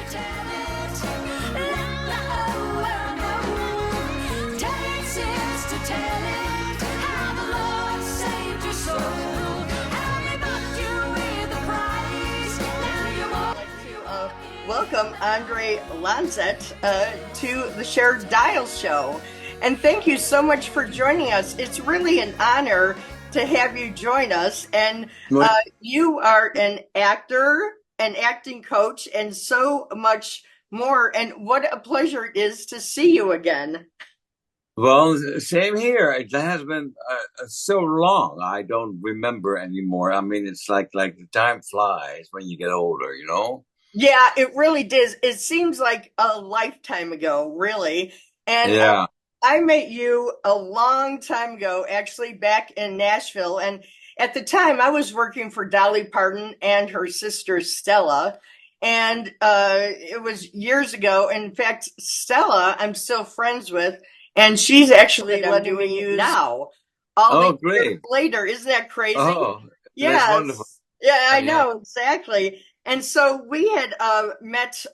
tell it. Let the whole world know. Takes is to tell it. How the Lord saved your soul. How He bought you with a price. Now you won't. Welcome Andre Landzaat to the Shared Dial Show. And thank you so much for joining us. It's really an honor to have you join us. And you are an actor, an acting coach, and so much more. And what a pleasure it is to see you again. Well, same here. It has been so long. I don't remember anymore. I mean, it's like the time flies when you get older, you know? Yeah, it really does. It seems like a lifetime ago, really. And Yeah. I met you a long time ago, actually back in Nashville. And at the time, I was working for Dolly Parton and her sister Stella. And it was years ago. In fact, Stella, I'm still friends with, and she's actually letting me use now. All these years Great. later. Isn't that crazy? Oh, that's Yes. wonderful. Yeah, I Yeah. know, exactly. And so we had met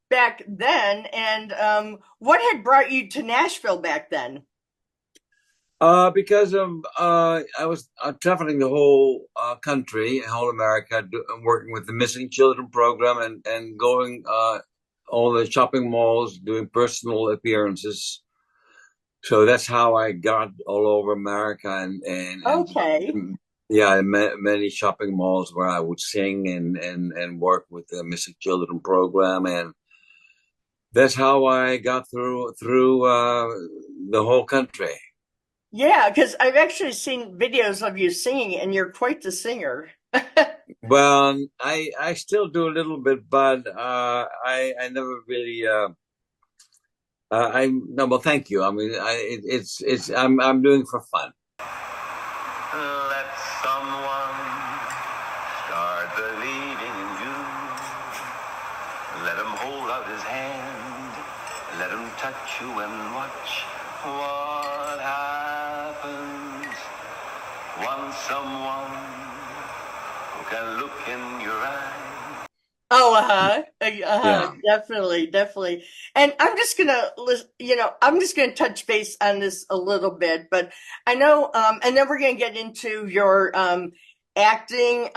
back then. And what had brought you to Nashville back then? Because I was traveling the whole country, whole America, working with the Missing Children program and going all the shopping malls, doing personal appearances. So that's how I got all over America and Okay. yeah, many shopping malls where I would sing and work with the Missing Children program, and that's how I got through the whole country. Yeah, because I've actually seen videos of you singing, and you're quite the singer. Well, I still do a little bit, but I never really I no, well, thank you. I mean, it's I'm doing for fun. Let someone start believing in you. Let him hold out his hand. Let him touch you and watch what happens. Want someone who can look in your eyes. Oh, Yeah. definitely. And I'm just gonna, I'm just gonna touch base on this a little bit, but I know, and then we're gonna get into your acting,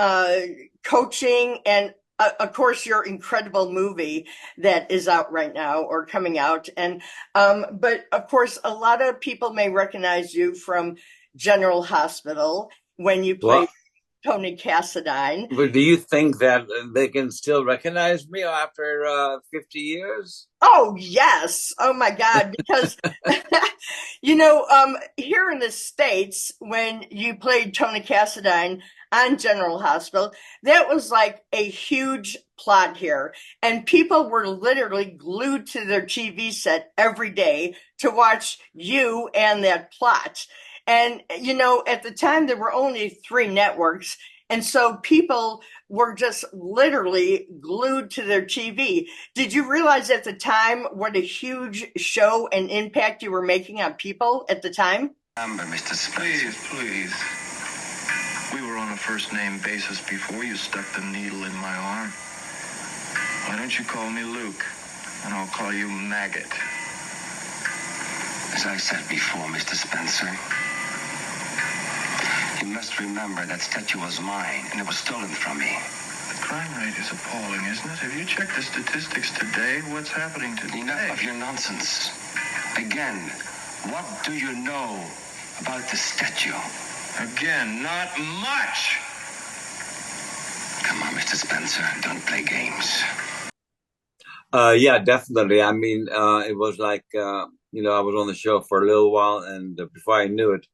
coaching, and of course your incredible movie that is out right now or coming out. And but of course, a lot of people may recognize you from General Hospital when you played Well, Tony Cassidine. but do you think that they can still recognize me after 50 years? Oh, yes. Oh my God. Because, here in the States, when you played Tony Cassidine on General Hospital, that was like a huge plot here. And people were literally glued to their TV set every day to watch you and that plot. And, at the time, there were only 3 networks. And so people were just literally glued to their TV. Did you realize at the time what a huge show and impact you were making on people at the time? Remember, Mr. Spencer. Please. We were on a first name basis before you stuck the needle in my arm. Why don't you call me Luke, and I'll call you Maggot. As I said before, Mr. Spencer, you must remember that statue was mine, and it was stolen from me. The crime rate is appalling, isn't it? Have you checked the statistics today? What's happening today? Enough of your nonsense. Again, what do you know about the statue? Again, not much. Come on, Mr. Spencer, don't play games. Yeah, definitely. I mean, it was like I was on the show for a little while, and before I knew it,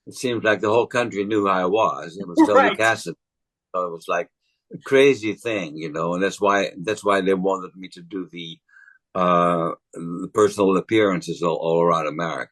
it seemed like the whole country knew who I was. It was Tony Right. Cassidy. So it was like a crazy thing, and that's why they wanted me to do the personal appearances all around America.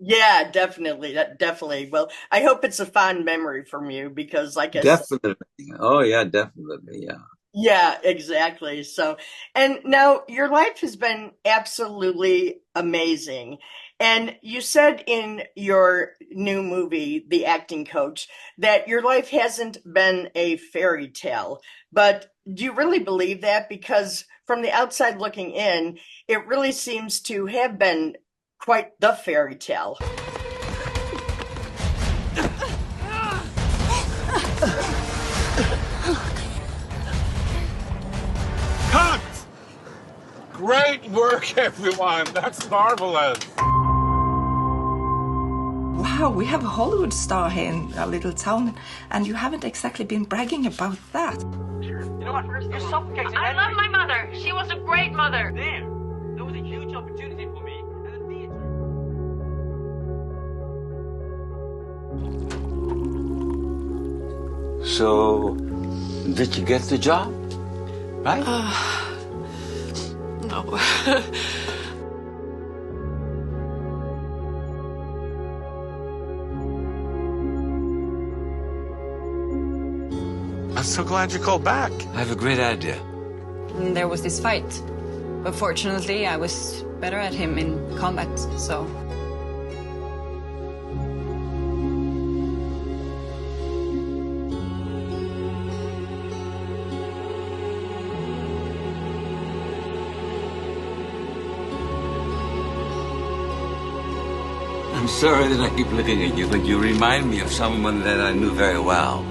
Yeah, definitely. Definitely. Well, I hope it's a fond memory from you because, like I said, Definitely. Oh yeah, definitely. Yeah. yeah, exactly. So, and now your life has been absolutely amazing. And you said in your new movie, The Acting Coach, that your life hasn't been a fairy tale. But do you really believe that? Because from the outside looking in, it really seems to have been quite the fairy tale. Cut! Great work, everyone. That's marvelous. Wow, we have a Hollywood star here in our little town, and you haven't exactly been bragging about that. You know what? You're suffocating. I love my mother. She was a great mother. There was a huge opportunity for me at the theater. So, did you get the job? Right? No. I'm so glad you called back. I have a great idea. There was this fight, but fortunately I was better at him in combat, so... I'm sorry that I keep looking at you, but you remind me of someone that I knew very well.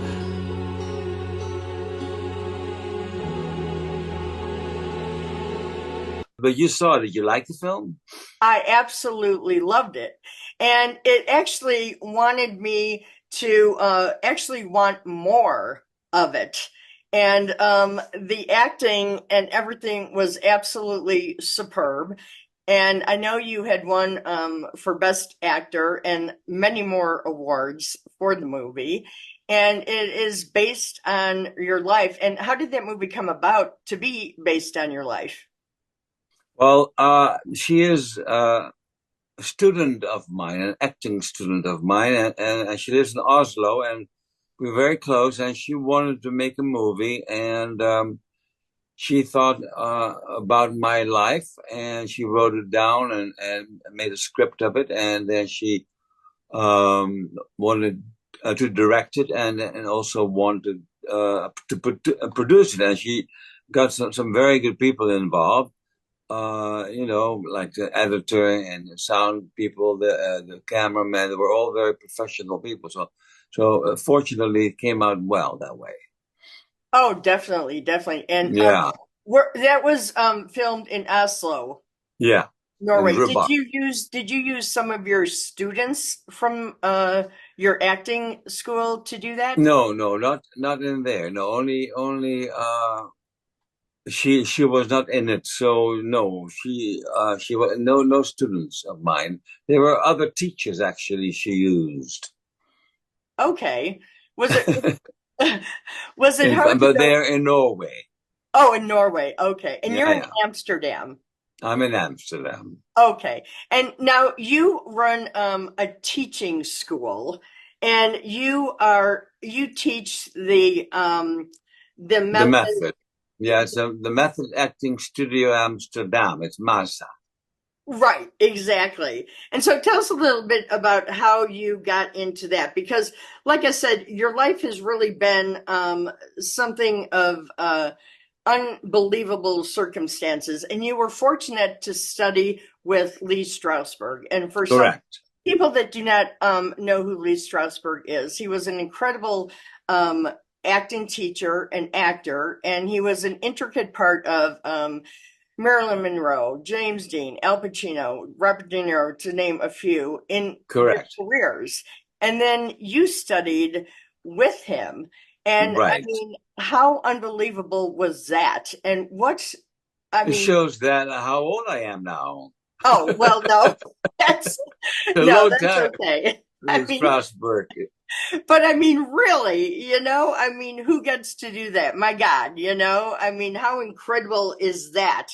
But you saw it. Did you like the film? I absolutely loved it. And it actually wanted me to actually want more of it. And the acting and everything was absolutely superb. And I know you had won for Best Actor and many more awards for the movie. And it is based on your life. And how did that movie come about to be based on your life? Well, she is a student of mine, an acting student of mine, and she lives in Oslo, and we're very close. And she wanted to make a movie, and she thought about my life, and she wrote it down and made a script of it, and then she wanted to direct it, and also wanted to produce it, and she got some very good people involved. Like the editor and the sound people, the cameraman, they were all very professional people. So fortunately, it came out well that way. Oh, definitely. And Yeah, that was filmed in Oslo, yeah. Norway. In Rubak. Did you use some of your students from your acting school to do that? No, not in there. No, only she was not in it. So no, she was no students of mine. There were other teachers actually she used. Okay. Was it was it hard to But know? they're in Norway. Oh, in Norway. Okay. And you're in Yeah. Amsterdam. I'm in Amsterdam. Okay. And now you run a teaching school, and you teach the The method. method. Yeah, it's the Method Acting Studio Amsterdam. It's MASA. Right, exactly. And so tell us a little bit about how you got into that, because like I said, your life has really been something of unbelievable circumstances, and you were fortunate to study with Lee Strasberg. And for some Correct. people that do not know who Lee Strasberg is, he was an incredible acting teacher and actor, and he was an intricate part of Marilyn Monroe, James Dean, Al Pacino, Robert De Niro, to name a few, in Correct. their careers. And then you studied with him. And I Right. mean, how unbelievable was that? And It shows that how old I am now. oh, well, no, that's, Hello, that's Dad. okay. I mean, Strasberg. but I mean, really, who gets to do that? My God, I mean, how incredible is that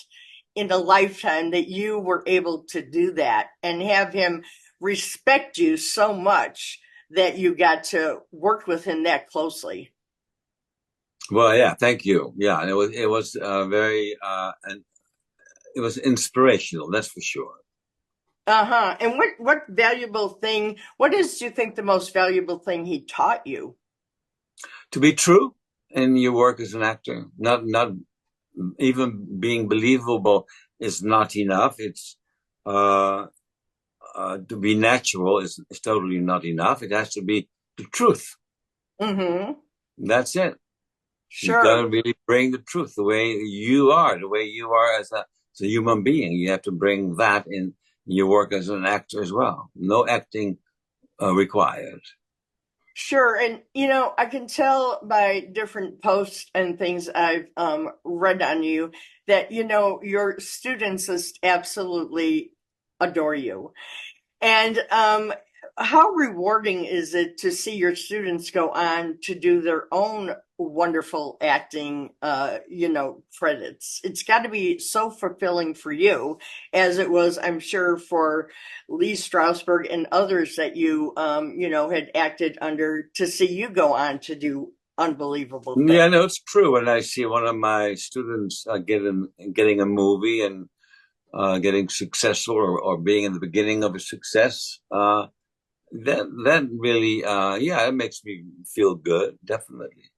in a lifetime that you were able to do that and have him respect you so much that you got to work with him that closely? Well, yeah, thank you. Yeah, and it was very and it was inspirational, that's for sure. Uh-huh. And what valuable thing, what is, do you think, the most valuable thing he taught you? To be true in your work as an actor, not even being believable is not enough. It's uh, to be natural is totally not enough. It has to be the truth. Mm-hmm. That's it. You Sure. gotta really bring the truth, the way you are, as a human being. You have to bring that in your work as an actor as well. No acting required. Sure. And, I can tell by different posts and things I've read on you that, your students just absolutely adore you. And how rewarding is it to see your students go on to do their own wonderful acting, credits? It's got to be so fulfilling for you, as it was, I'm sure, for Lee Strasberg and others that you, had acted under, to see you go on to do unbelievable things. Yeah, no, it's true. When I see one of my students getting a movie and getting successful, or being in the beginning of a success, that really, yeah, it makes me feel good, definitely.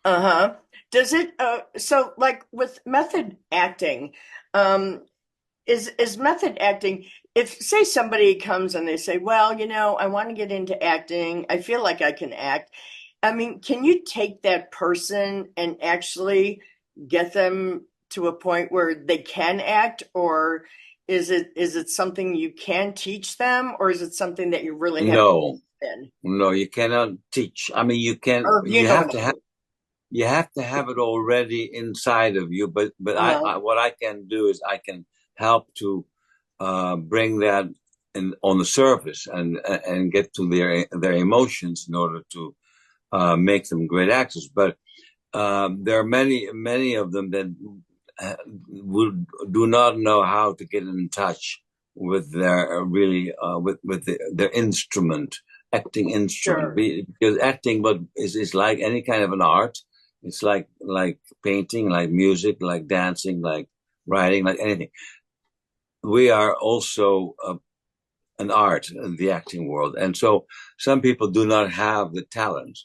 Uh-huh. Does it so like with method acting, um is method acting, if say somebody comes and they say, well, I want to get into acting, I feel like I can act. I mean, can you take that person and actually get them to a point where they can act, or is it something you can teach them, or is it something that you really have to No, in? no, you cannot teach. I mean, Or you what have I to have, mean. it already inside of you. But Uh-huh. what I can do is I can help to bring that on the surface, and get to their emotions in order to make them great actors. But there are many of them that do not know how to get in touch with their really their instrument, acting instrument. Sure. Because acting, but is like any kind of an art. It's like painting, like music, like dancing, like writing, like anything. We are also an art in the acting world, and so some people do not have the talent.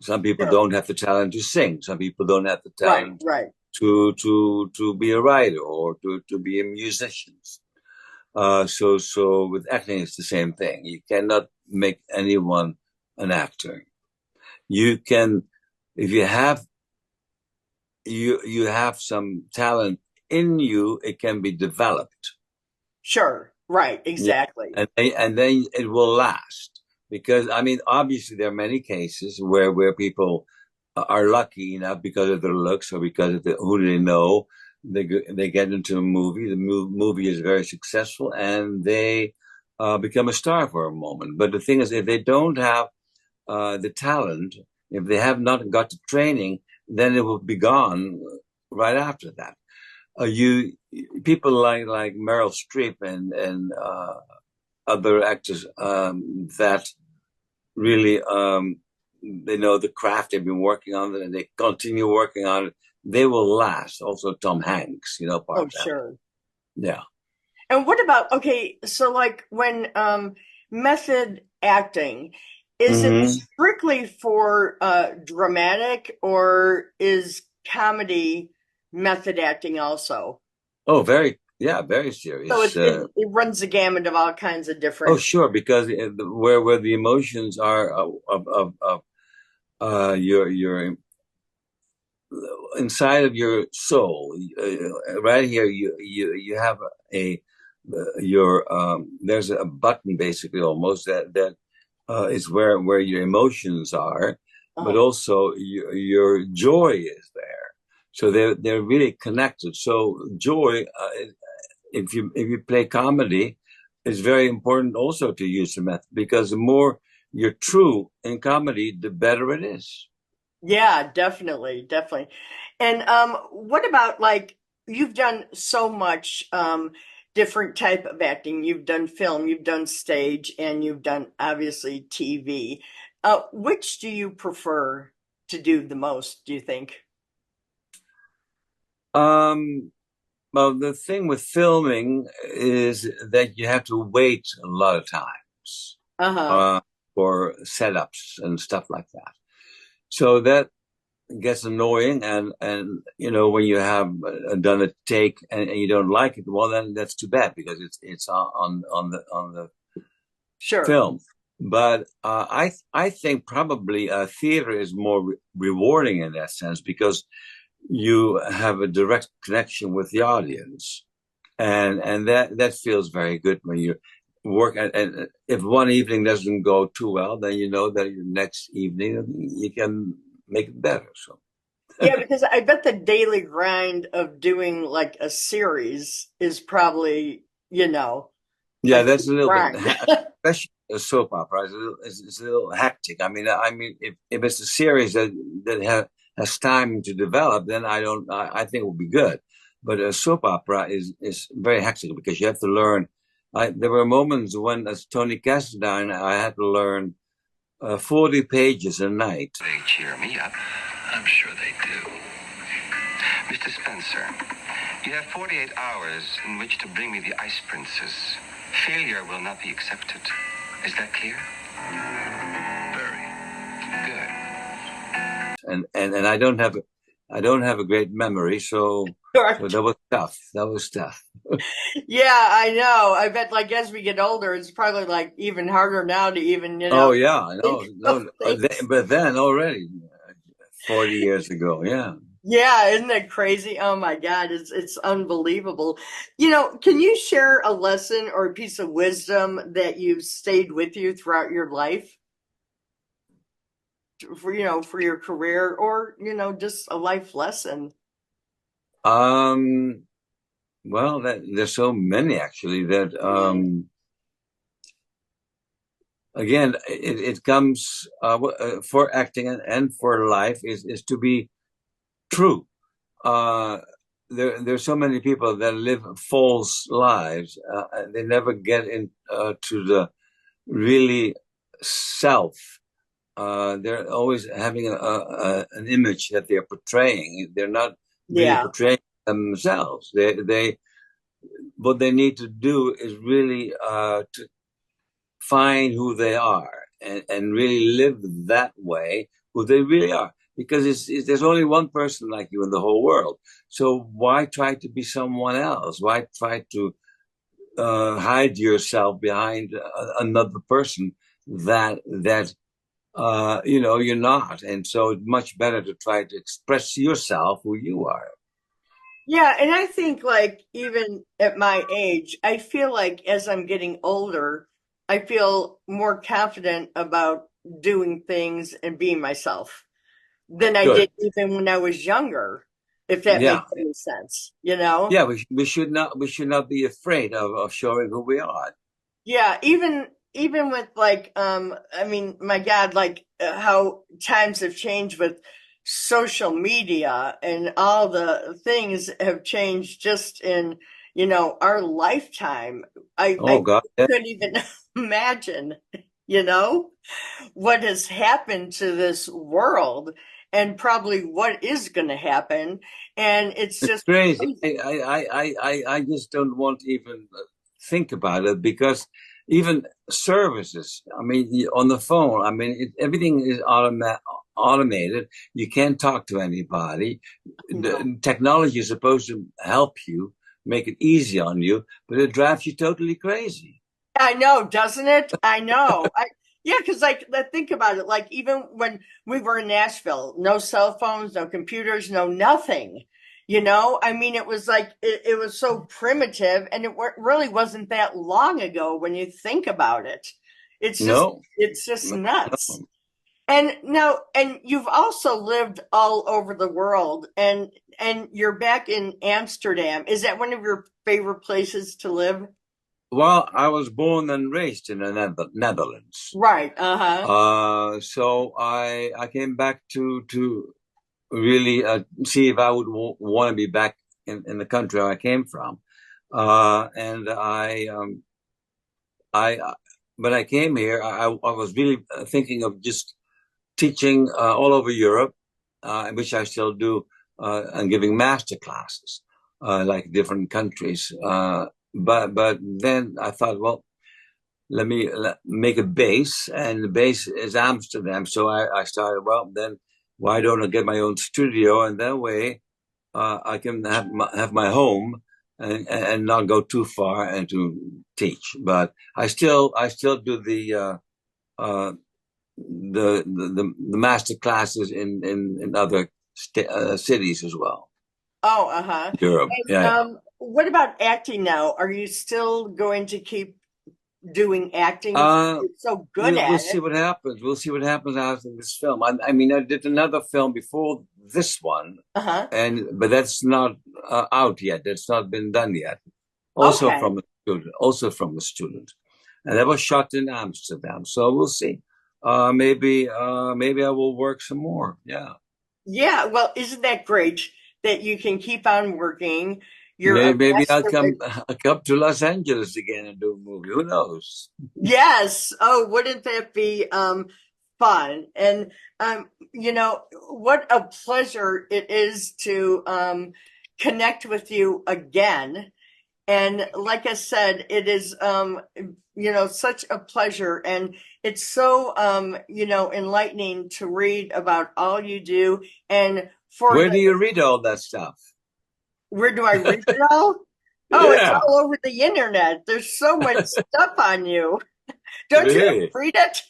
Some people Sure. don't have the talent to sing. Some people don't have the Right, talent right. to be a writer, or to be a musician. So with acting, it's the same thing. You cannot make anyone an actor. You can, if you have some talent in you, it can be developed. Sure. Right, Yeah, exactly. and then it will last. Because I mean, obviously, there are many cases where people are lucky enough because of their looks, or because of who they know. They get into a movie. The movie is very successful, and they become a star for a moment. But the thing is, if they don't have the talent, if they have not got the training, then it will be gone right after that. You People like Meryl Streep and other actors that really they know the craft, they've been working on it, and they continue working on it. They will last. Also, Tom Hanks, part Oh, of that. sure. Yeah. And what about, okay, so like when method acting, is it Hmm. strictly for dramatic, or is comedy method acting also? Oh, very So serious. it runs the gamut of all kinds of Oh, different. sure, because where the emotions are of your inside of your soul, right here, you have a your there's a button, basically, almost, that is where your emotions are, but Uh-huh. also your joy is there. So they're really connected. So joy, if you play comedy, is very important also to use the method, because the more you're true in comedy, the better it is. Yeah, definitely, definitely. And what about, like, you've done so much different type of acting. You've done film, you've done stage, and you've done obviously TV. Which do you prefer to do the most, do you think? Um, Well, the thing with filming is that you have to wait a lot of times Uh-huh. for setups and stuff like that. So that gets annoying, and when you have done a take and you don't like it, well, then that's too bad because it's on the Sure. film. But I think probably theater is more rewarding in that sense because you have a direct connection with the audience, and that feels very good when you work. And if one evening doesn't go too well, then you know that the next evening you can make it better. So Yeah, because I bet the daily grind of doing like a series is probably, a yeah, that's a little bit, grind. especially a soap opera. It's a little hectic. I mean, if it's a series that has time to develop, then I think it will be good. But a soap opera is very hectic because you have to learn. There were moments when, as Tony Cassidine, I had to learn 40 pages a night. They cheer me up. I'm sure they do. Mr. Spencer, you have 48 hours in which to bring me the Ice Princess. Failure will not be accepted. Is that clear? Very. Good. And I don't have a great memory, so that was tough. That was tough. Yeah, I know. I bet like as we get older, it's probably like even harder now to even, Oh yeah, I know. think No, of things. but then already 40 years ago, yeah. Yeah, isn't that crazy? Oh my God, it's unbelievable. Can you share a lesson or a piece of wisdom that you've stayed with you throughout your life for your career or, just a life lesson? Um, well, there's so many actually that again it comes for acting and for life is to be true. There's so many people that live false lives. They never get in to the really self. They're always having an image that they're portraying. They're not really Yeah. portraying themselves. They what they need to do is really to find who they are and really live that way, who they really are. Because there's only one person like you in the whole world. So why try to be someone else? Why try to hide yourself behind another person that you're not? And so it's much better to try to express yourself who you are. Yeah, and I think like even at my age, I feel like as I'm getting older, I feel more confident about doing things and being myself than I Good. did even when I was younger, if that Yeah. makes any sense. Yeah, we should not be afraid of showing who we are. Yeah, even with like I mean, my God, like how times have changed with social media and all the things have changed just in, our lifetime. I Oh God, yeah. couldn't even imagine, you know, what has happened to this world and probably what is going to happen. And it's It's just crazy. crazy. I just don't want to even think about it because even services, I mean, on the phone, I mean, everything is automated. You can't talk to anybody. The technology is supposed to help you, make it easy on you, but it drives you totally crazy. I know, doesn't it? I know. Yeah, because like think about it. Like even when we were in Nashville, no cell phones, no computers, no nothing. I mean, it was like it was so primitive, and really wasn't that long ago when you think about it. It's just No, it's just no, nuts. no. And now, and you've also lived all over the world, and you're back in Amsterdam. Is that one of your favorite places to live? Well, I was born and raised in the Netherlands. Right. Uh-huh. So I came back to really see if I would want to be back in the country I came from. And I when I came here, I was really thinking of just teaching all over Europe, which I still do, and giving master classes. like different countries. But then I thought, well, let me make a base, and the base is Amsterdam. So I started, well, then why don't I get my own studio, and that way I can have my home and not go too far and to teach. But I still do the master classes in other cities as well. Oh, uh-huh. Europe, And yeah. what about acting now? Are you still going to keep doing acting? Uh, You're so good we'll at see it. what happens. We'll see what happens after this film. I mean, I did another film before this one, Uh-huh. but that's not out yet. That's not been done yet. Also Okay. from a student. Also from a student, and that was shot in Amsterdam. So we'll see. Maybe I will work some more. Yeah. Yeah, well, isn't that great that you can keep on working? You're a Maybe I'll master. come to Los Angeles again and do a movie. Who knows? Yes. Oh, wouldn't that be fun? And what a pleasure it is to connect with you again. And like I said, it is such a pleasure, and it's so enlightening to read about all you do. And for Where the do you read all that stuff? where do I read it all? Oh, it's Yeah, all over the internet. There's so much stuff on you. Don't you ever really? read it?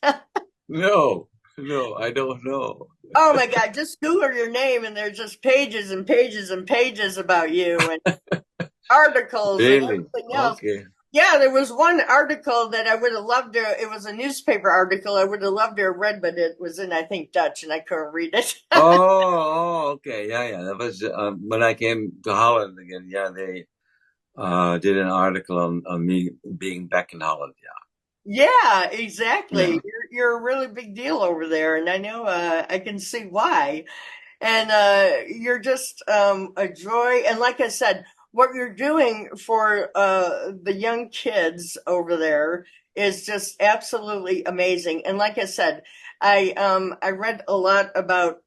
No, no, I don't know. Oh my God, just Google your name and there's just pages and pages and pages about you and articles and Really? everything else. Okay. Yeah, there was one article that I would have loved to, it was a newspaper article I would have loved to have read, but it was in, I think, Dutch and I couldn't read it. Okay. Yeah, yeah. That was when I came to Holland again. Yeah, they did an article on me being back in Holland. Yeah, Yeah. exactly. Yeah. You're a really big deal over there, and I know I can see why. And you're just a joy. And like I said, what you're doing for the young kids over there is just absolutely amazing. And like I said, I read a lot about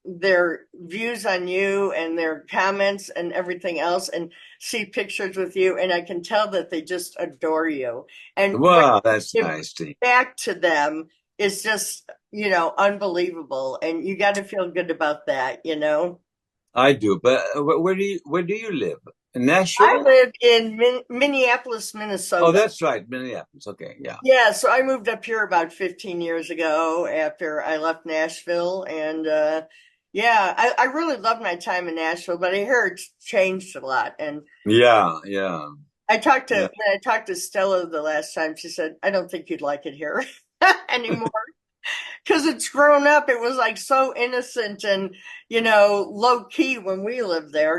their views on you and their comments and everything else, and see pictures with you, and I can tell that they just adore you. And what Wow, that's you give nice. To back to them is just unbelievable, and you got to feel good about that. I do, but where do you live? In I Nashville? live in Minneapolis, Oh, Minnesota. that's right, Minneapolis. Okay, yeah, Yeah, so I moved up here about 15 years ago after I left Nashville, and yeah, I really loved my time in Nashville, but I hear it's changed a lot. And yeah, yeah, yeah. when I talked to Stella the last time, she said, "I don't think you'd like it here anymore." Because it's grown up. It was like so innocent and low key when we lived there.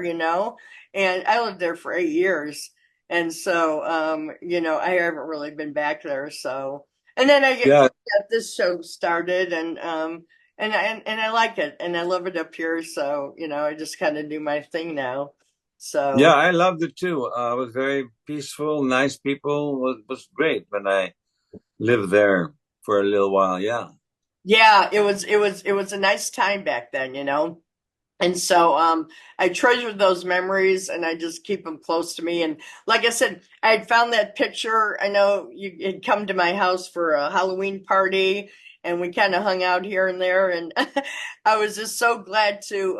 And I lived there for 8 years, and so I haven't really been back there. So, and then I Yeah, got this show started, and I like it, and I love it up here. So I just kind of do my thing now. yeah, So I loved it too. It was very peaceful, nice people. Was great when I lived there for a little while. Yeah, yeah, it was a nice time back then. And so I treasure those memories and I just keep them close to me. And like I said, I had found that picture. I know you had come to my house for a Halloween party and we kind of hung out here and there. And I was just so glad to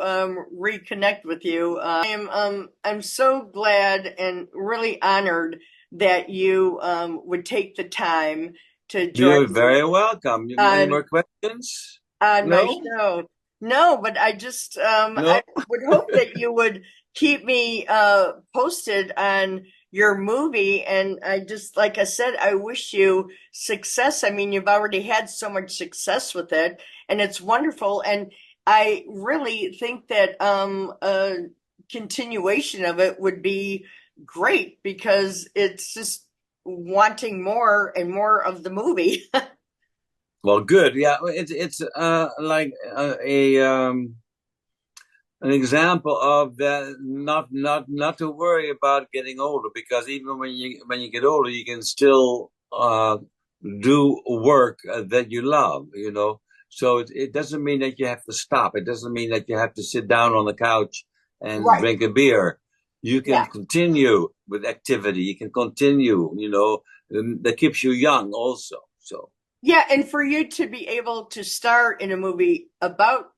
reconnect with you. I'm so glad and really honored that you would take the time to join you're me very welcome. Any on more questions? on my No, show. No, but I just I no. would hope that you would keep me posted on your movie. And I just, like I said, I wish you success. I mean, you've already had so much success with it, and it's wonderful. And I really think that a continuation of it would be great because it's just wanting more and more of the movie. Well, good. Yeah, it's like an example of that. Not to worry about getting older, because even when you get older, you can still do work that you love. You know, so it doesn't mean that you have to stop. It doesn't mean that you have to sit down on the couch and Right. drink a beer. You can Yeah. continue with activity. You can continue, that keeps you young also. So Yeah, and for you to be able to star in a movie about,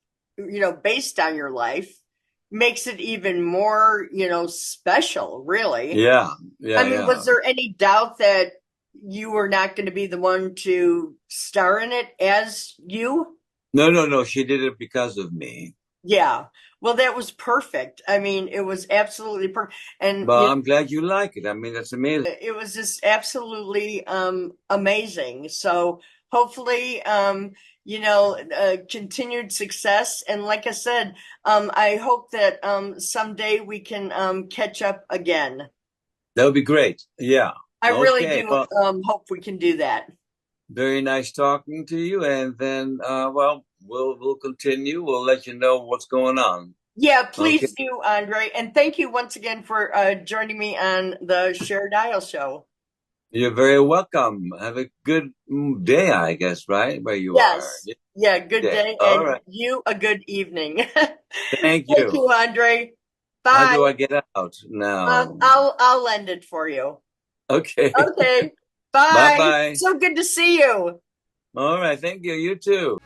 based on your life makes it even more, special, really. yeah, I mean, was there any doubt that you were not going to be the one to star in it as you? No. She did it because of me. Yeah. Well, that was perfect. I mean, it was absolutely perfect. And But I'm glad you like it. I mean, that's amazing. it was just absolutely amazing. So hopefully, continued success. And like I said, I hope that someday we can catch up again. That would be great. Yeah. I really Okay. do Well, hope we can do that. very nice talking to you. And then, we'll continue. We'll let you know what's going on. Yeah, please Okay. do, Andre. And thank you once again for joining me on the Share Dial show. You're very welcome. Have a good day, I guess, right? Where you are. Yes. Yeah, good day. All And right. you a good evening. Thank Thank you. you, Andre. How Bye. do I get out now? I'll lend it for you. Okay. Okay. Bye. Bye-bye. So good to see you. All right. Thank you. You too.